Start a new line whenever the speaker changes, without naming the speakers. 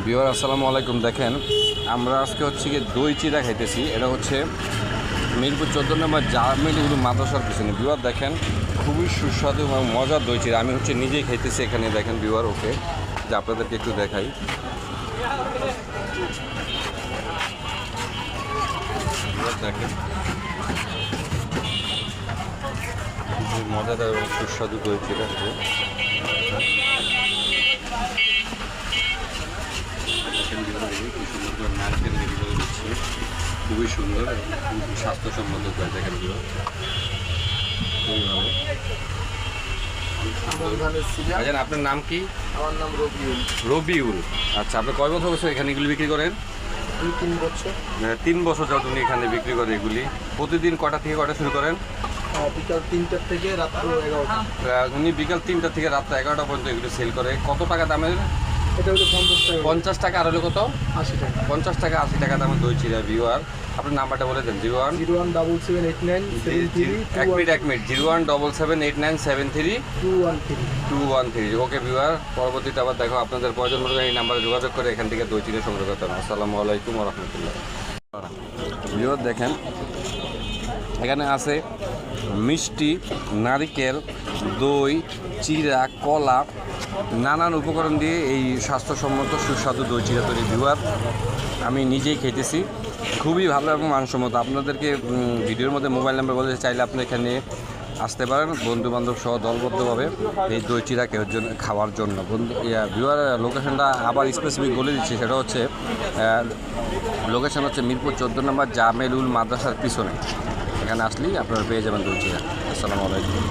Viewer আসসালামু আলাইকুম। দেখেন আমরা আজকে হচ্ছে কি দই চিড়া খাইতেছি। এটা হচ্ছে মিরপুর 14 নম্বর জামিলুল মাদ্রাসার পিছনে। ভিউয়ার দেখেন খুবই সুস্বাদু এবং মজার দই চিড়া। আমি হচ্ছে নিজেই খাইতেছি এখানে। দেখেন ভিউয়ার, ওকে যে আপনাদেরকে একটু দেখাই। দেখেন মজাদার এবং সুস্বাদু দই চিড়া আছে। নারকেল রেডি করে দিচ্ছি, খুবই সুন্দর এবং খুব স্বাস্থ্যসম্মত করে। দেখেন খুবই ভালো। আচ্ছা, আপনার নাম কি?
আমার নাম রবিউল।
রবিউল, আচ্ছা। আপনি কয় বছর এখানে এগুলি বিক্রি করেন?
2-3 বছর।
3 বছর যাও উনি এখানে বিক্রি করে এগুলি। প্রতিদিন কটা থেকে কটা শুরু করেন?
বিকাল 3টা থেকে রাত্র 11টা।
উনি বিকাল 3টা থেকে রাত 11টা পর্যন্ত এগুলি সেল করে। কত টাকা দামের?
এটা হলো 50 টাকা।
50 টাকা। আর হলো কত?
80 টাকা।
50 টাকা 80 টাকা দামের দই চিড়া। ভিউয়ার আপনার নাম্বারটা বলে দেন।
017789732113।
এক মিনিট 017789732113। ওকে ভিউয়ার, পরবর্তীতে আবার দেখো আপনাদের প্রয়োজন মতো এই নাম্বারে যোগাযোগ করে এখান থেকে দই চিড়া সংগ্রহ করতে হবে। আসসালামু আলাইকুম ওয়া রাহমাতুল্লাহ। ভিউয়ার দেখেন এখানে আছে মিষ্টি, নারিকেল, দই, চিড়া, কলা, নানান উপকরণ দিয়ে এই স্বাস্থ্যসম্মত সুস্বাদু দই চিড়া তৈরি। ভিউয়ার আমি নিজেই খেতেছি, খুবই ভালো এবং মানসম্মত। আপনাদেরকে ভিডিওর মধ্যে মোবাইল নাম্বার বলতে চাইলে আপনি এখানে আসতে পারেন বন্ধুবান্ধব সহ দলবদ্ধভাবে এই দই চিড়া খাওয়ার জন্য। ভিউয়ার লোকেশনটা আবার স্পেসিফিক বলে দিচ্ছি, সেটা হচ্ছে লোকেশন হচ্ছে মিরপুর 14 নম্বর জামিলুল মাদ্রাসার পিছনে। এখানে আসলেই আপনারা পেয়ে যাবেন দই চিড়া। আসসালামু আলাইকুম।